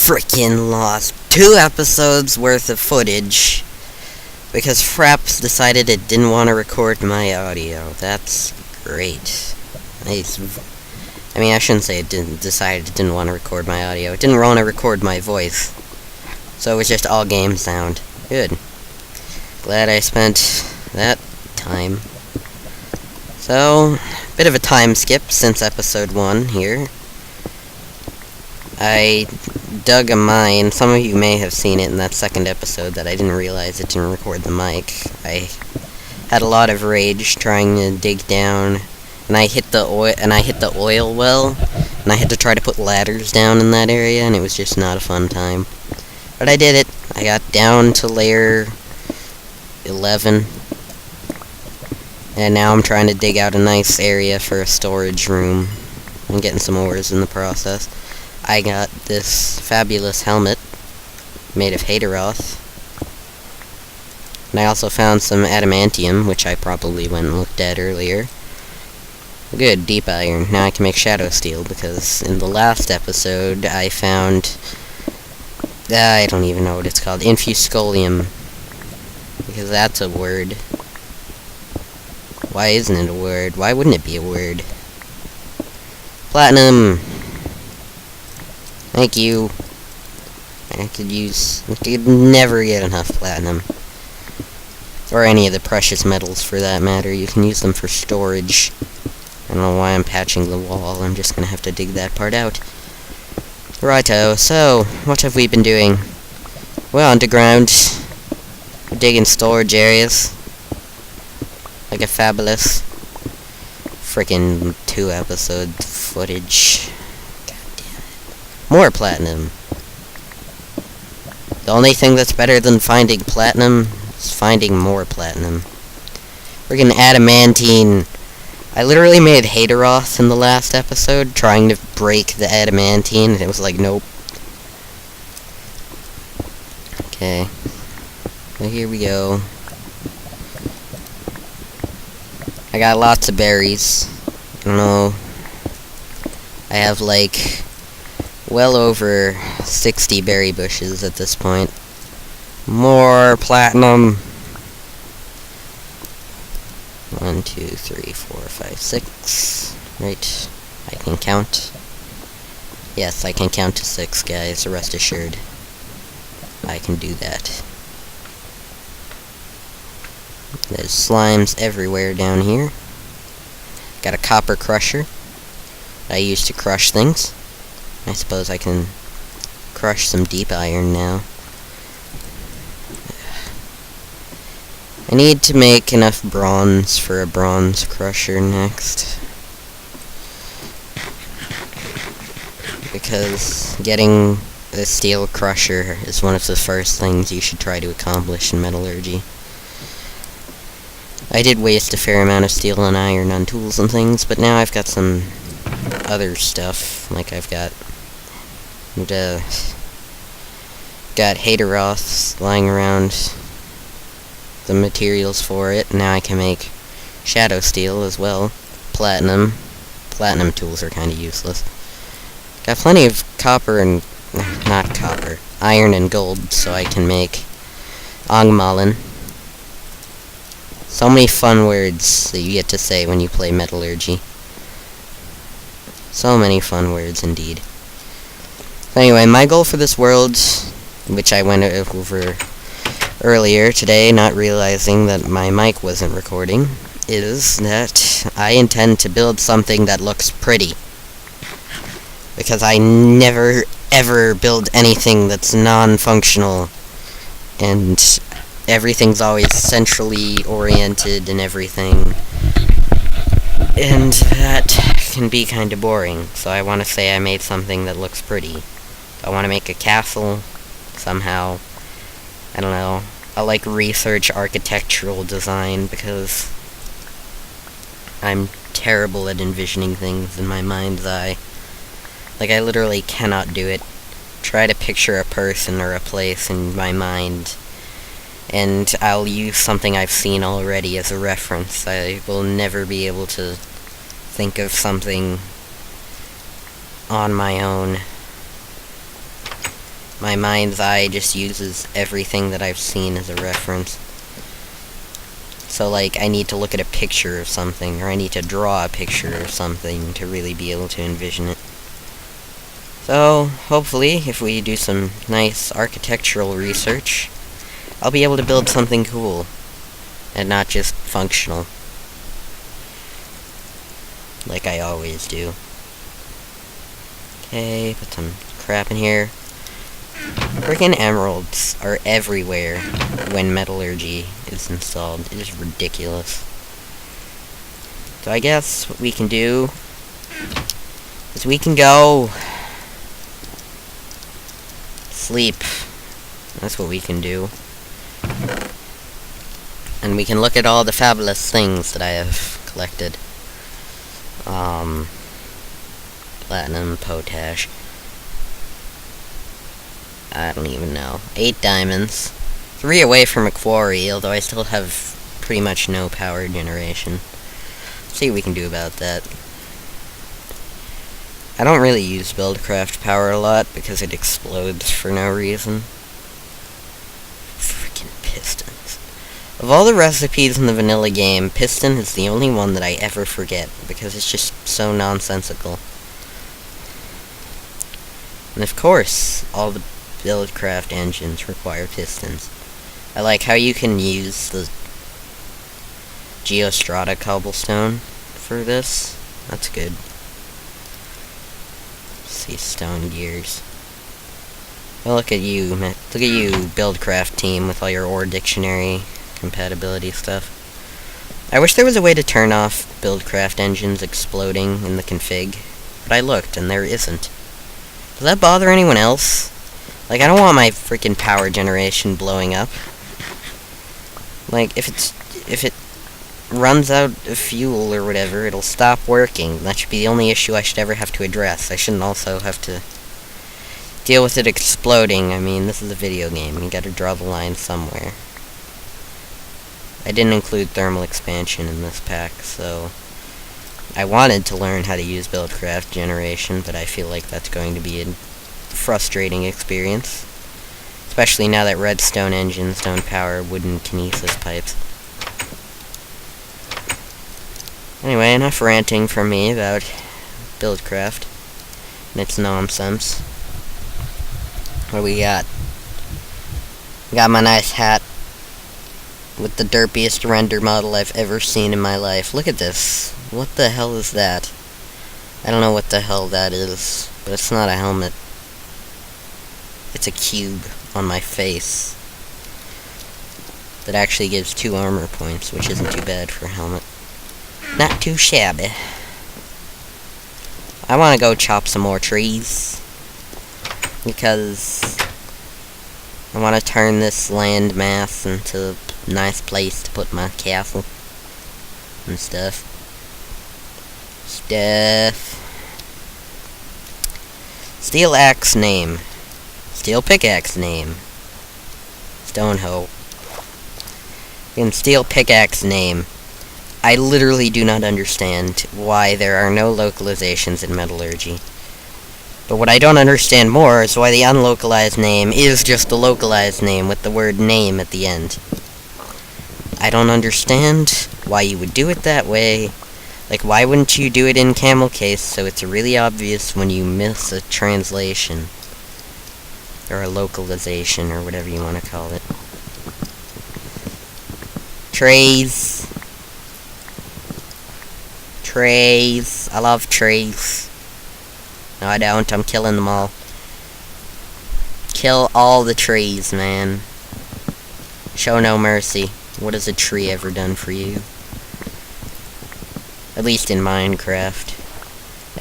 Frickin' lost 2 episodes worth of footage because Fraps decided it didn't want to record my audio. That's great. I mean, I shouldn't say it didn't want to record my audio. It didn't want to record my voice. So it was just all game sound. Good. Glad I spent that time. So, bit of a time skip since episode 1 here. I dug a mine. Some of you may have seen it in that second episode that I didn't realize it didn't record the mic. I had a lot of rage trying to dig down, and I hit the oil well, and I had to try to put ladders down in that area, and it was just not a fun time. But I did it. I got down to layer 11, and now I'm trying to dig out a nice area for a storage room. I'm getting some ores in the process. I got this fabulous helmet made of Haderoth. And I also found some adamantium, which I probably went and looked at earlier. Good, deep iron. Now I can make shadow steel, because in the last episode I found... I don't even know what it's called. Infuscolium. Because that's a word. Why isn't it a word? Why wouldn't it be a word? Platinum! Thank you. I could never get enough platinum. Or any of the precious metals for that matter. You can use them for storage. I don't know why I'm patching the wall. I'm just gonna have to dig that part out. Righto, so, what have we been doing? Well, underground. We're digging storage areas. Like a fabulous frickin' 2 episode footage. More platinum. The only thing that's better than finding platinum is finding more platinum. Friggin' adamantine. I literally made Haderoth in the last episode, trying to break the adamantine, and it was like, nope. Okay. So here we go. I got lots of berries. I don't know. I have like... well over 60 berry bushes at this point. More platinum. 1, 2, 3, 4, 5, 6. Right. I can count. Yes, I can count to 6, guys. Rest assured. I can do that. There's slimes everywhere down here. Got a copper crusher that I use to crush things. I suppose I can crush some deep iron now. I need to make enough bronze for a bronze crusher next. Because getting a steel crusher is one of the first things you should try to accomplish in metallurgy. I did waste a fair amount of steel and iron on tools and things, but now I've got some other stuff. Like I've got Haderoths lying around, the materials for it. Now I can make shadow steel as well. Platinum tools are kind of useless. Got plenty of copper and... not copper. Iron and gold, so I can make Angmalin. So many fun words that you get to say when you play metallurgy. So many fun words indeed. Anyway, my goal for this world, which I went over earlier today, not realizing that my mic wasn't recording, is that I intend to build something that looks pretty. Because I never, ever build anything that's non-functional, and everything's always centrally oriented and everything. And that can be kind of boring, so I want to say I made something that looks pretty. I want to make a castle, somehow. I don't know. I like research architectural design, because I'm terrible at envisioning things in my mind's eye. Like, I literally cannot do it. Try to picture a person or a place in my mind, and I'll use something I've seen already as a reference. I will never be able to think of something on my own. my mind's eye just uses everything that I've seen as a reference. So, like, I need to look at a picture of something, or I need to draw a picture of something to really be able to envision it. So, hopefully, if we do some nice architectural research, I'll be able to build something cool, and not just functional, like I always do. Okay, put some crap in here. Freaking emeralds are everywhere when metallurgy is installed. It is ridiculous. So I guess what we can do is we can go sleep. That's what we can do. And we can look at all the fabulous things that I have collected. Platinum, potash. I don't even know. 8 diamonds. 3 away from a quarry, although I still have pretty much no power generation. Let's see what we can do about that. I don't really use Buildcraft power a lot because it explodes for no reason. Freaking pistons. Of all the recipes in the vanilla game, piston is the only one that I ever forget because it's just so nonsensical. And of course, all the Buildcraft engines require pistons. I like how you can use the Geostrata cobblestone for this. That's good. Let's see, stone gears. Well, look at you, Buildcraft team, with all your ore dictionary compatibility stuff. I wish there was a way to turn off Buildcraft engines exploding in the config, but I looked and there isn't. Does that bother anyone else? Like, I don't want my freaking power generation blowing up. Like, if it runs out of fuel or whatever, it'll stop working. That should be the only issue I should ever have to address. I shouldn't also have to deal with it exploding. I mean, this is a video game. You gotta draw the line somewhere. I didn't include thermal expansion in this pack, so I wanted to learn how to use Buildcraft generation, but I feel like that's going to be a frustrating experience. Especially now that redstone engines don't power wooden kinesis pipes. Anyway, enough ranting from me about Buildcraft and its nonsense. What do we got? Got my nice hat with the derpiest render model I've ever seen in my life. Look at this. What the hell is that? I don't know what the hell that is, but it's not a helmet. It's a cube on my face that actually gives 2 armor points, which isn't too bad for a helmet. Not too shabby. I want to go chop some more trees because I want to turn this land mass into a nice place to put my castle and stuff. Steel axe name. Steel pickaxe name. Stone hoe. And steel pickaxe name. I literally do not understand why there are no localizations in metallurgy. But what I don't understand more is why the unlocalized name is just the localized name with the word name at the end. I don't understand why you would do it that way. Like, why wouldn't you do it in camel case so it's really obvious when you miss a translation? Or a localization, or whatever you want to call it. Trays. Trays. I love trays. No, I don't. I'm killing them all. Kill all the trees, man. Show no mercy. What has a tree ever done for you? At least in Minecraft.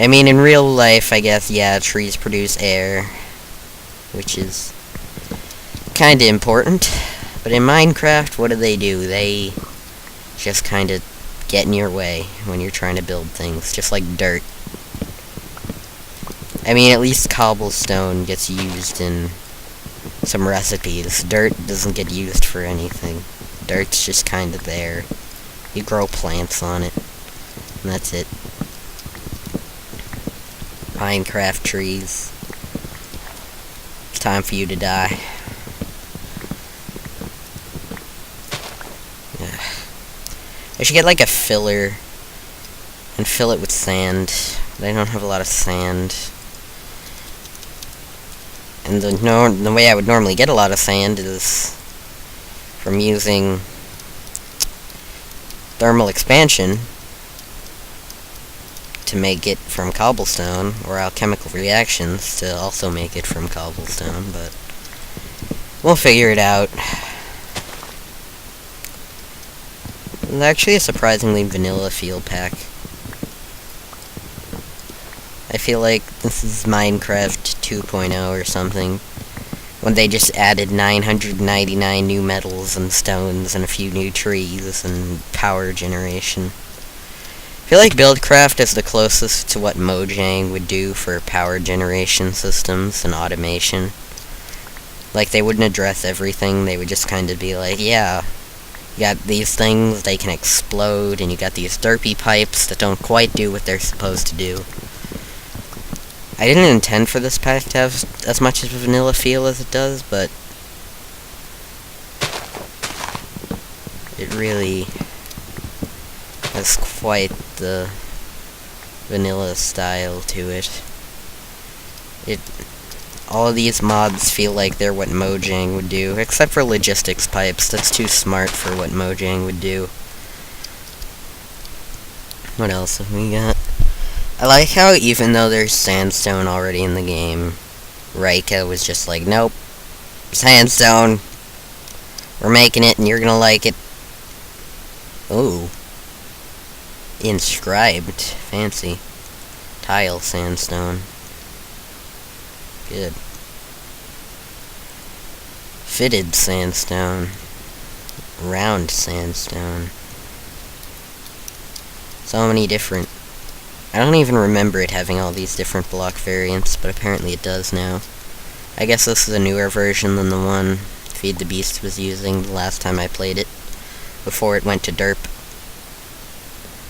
I mean, in real life, I guess, yeah, trees produce air, which is kinda important. But in Minecraft, what do? They just kinda get in your way when you're trying to build things, just like dirt. I mean, at least cobblestone gets used in some recipes. Dirt doesn't get used for anything. Dirt's just kinda there. You grow plants on it, and that's it. Minecraft trees. time for you to die. I should get like a filler and fill it with sand. But I don't have a lot of sand. And the way I would normally get a lot of sand is from using thermal expansion to make it from cobblestone, or alchemical reactions to also make it from cobblestone, but we'll figure it out. It's actually a surprisingly vanilla feel pack. I feel like this is Minecraft 2.0 or something, when they just added 999 new metals and stones and a few new trees and power generation. I feel like Buildcraft is the closest to what Mojang would do for power generation systems and automation. Like, they wouldn't address everything, they would just kind of be like, yeah, you got these things, they can explode, and you got these derpy pipes that don't quite do what they're supposed to do. I didn't intend for this pack to have as much of a vanilla feel as it does, but it really has quite the vanilla style to it. All of these mods feel like they're what Mojang would do, except for logistics pipes. That's too smart for what Mojang would do. What else have we got? I like how even though there's sandstone already in the game, Rika was just like, nope, sandstone, we're making it and you're gonna like it. Ooh. Inscribed. Fancy. Tile sandstone. Good. Fitted sandstone. Round sandstone. So many different. I don't even remember it having all these different block variants, but apparently it does now. I guess this is a newer version than the one Feed the Beast was using the last time I played it, before it went to derp.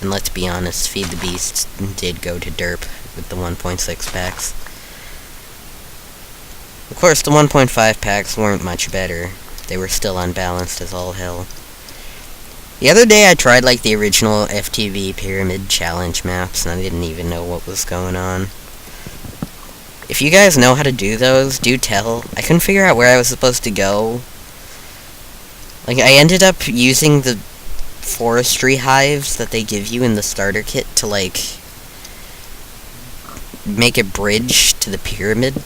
And let's be honest, Feed the Beast did go to derp with the 1.6 packs. Of course, the 1.5 packs weren't much better. They were still unbalanced as all hell. The other day I tried like the original FTV Pyramid Challenge maps, and I didn't even know what was going on. If you guys know how to do those, do tell. I couldn't figure out where I was supposed to go. Like, I ended up using the forestry hives that they give you in the starter kit to, like, make a bridge to the pyramid.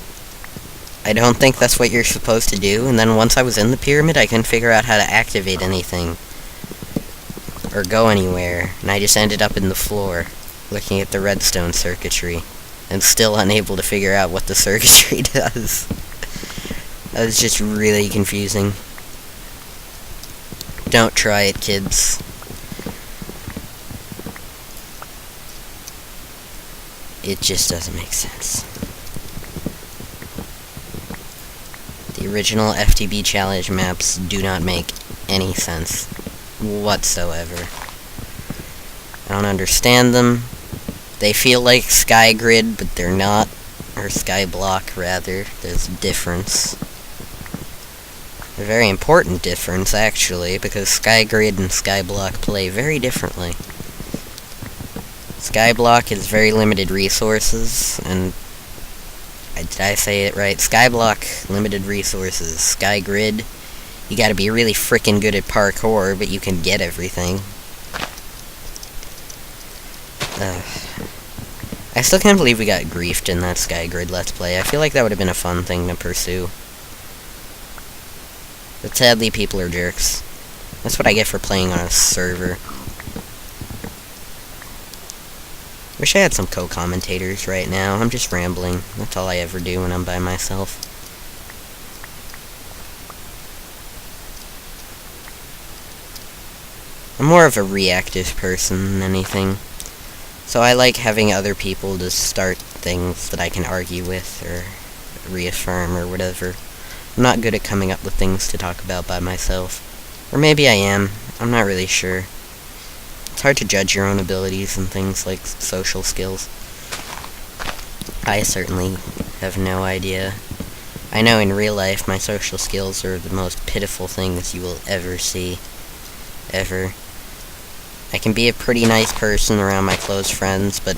I don't think that's what you're supposed to do, and then once I was in the pyramid, I couldn't figure out how to activate anything. Or go anywhere, and I just ended up in the floor, looking at the redstone circuitry, and still unable to figure out what the circuitry does. That was just really confusing. Don't try it, kids. It just doesn't make sense. The original FTB challenge maps do not make any sense whatsoever. I don't understand them. They feel like SkyGrid, but they're not. Or Skyblock, rather. There's a difference. A very important difference, actually, because SkyGrid and Skyblock play very differently. Skyblock is very limited resources, and did I say it right? Skyblock, limited resources. SkyGrid, you gotta be really frickin' good at parkour, but you can get everything. I still can't believe we got griefed in that SkyGrid Let's Play. I feel like that would have been a fun thing to pursue. But sadly, people are jerks. That's what I get for playing on a server. Wish I had some co-commentators right now. I'm just rambling. That's all I ever do when I'm by myself. I'm more of a reactive person than anything. So I like having other people to start things that I can argue with, or reaffirm, or whatever. I'm not good at coming up with things to talk about by myself. Or maybe I am. I'm not really sure. It's hard to judge your own abilities and things like social skills. I certainly have no idea. I know in real life my social skills are the most pitiful things you will ever see. Ever. I can be a pretty nice person around my close friends, but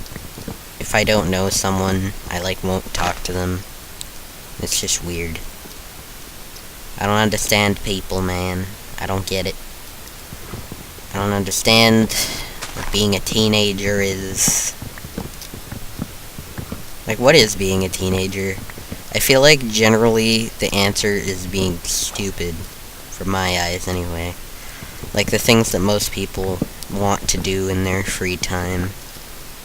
if I don't know someone, I won't talk to them. It's just weird. I don't understand people, man. I don't get it. I don't understand what being a teenager is. What is being a teenager? I feel like generally the answer is being stupid, from my eyes anyway. The things that most people want to do in their free time,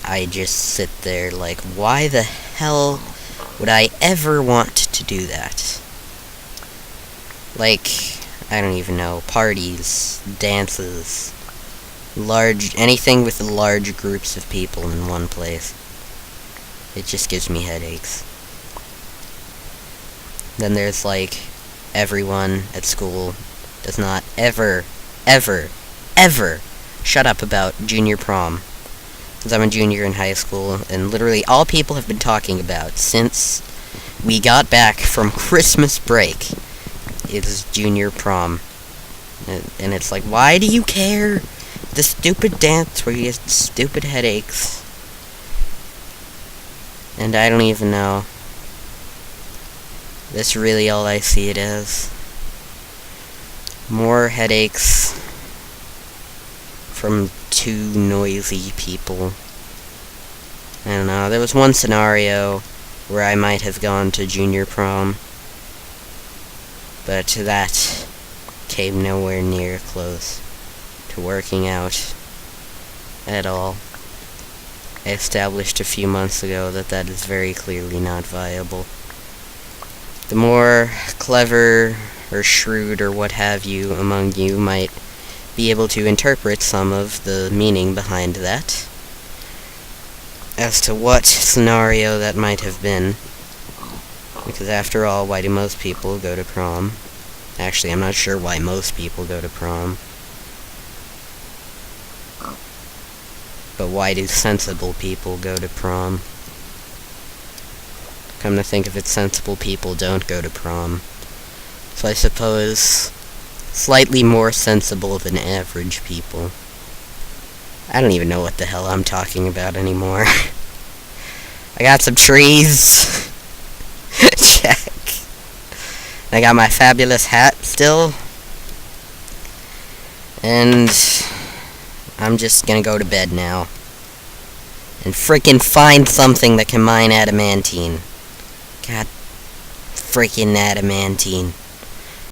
I just sit there why the hell would I ever want to do that? I don't even know, parties, dances, anything with large groups of people in one place. It just gives me headaches. Then there's everyone at school does not ever shut up about junior prom. Because I'm a junior in high school, and literally all people have been talking about since we got back from Christmas break is junior prom. And it's why do you care? The stupid dance where you get stupid headaches. And I don't even know. That's really all I see it as. More headaches from two noisy people. I don't know, there was one scenario where I might have gone to junior prom, but that came nowhere near close to working out at all. I established a few months ago that is very clearly not viable. The more clever or shrewd or what have you among you might be able to interpret some of the meaning behind that, as to what scenario that might have been. Because after all, why do most people go to prom? Actually, I'm not sure why most people go to prom. But why do sensible people go to prom? Come to think of it, sensible people don't go to prom. So I suppose slightly more sensible than average people. I don't even know what the hell I'm talking about anymore. I got some trees. Check. I got my fabulous hat still. And I'm just gonna go to bed now. And frickin' find something that can mine adamantine. God frickin' adamantine.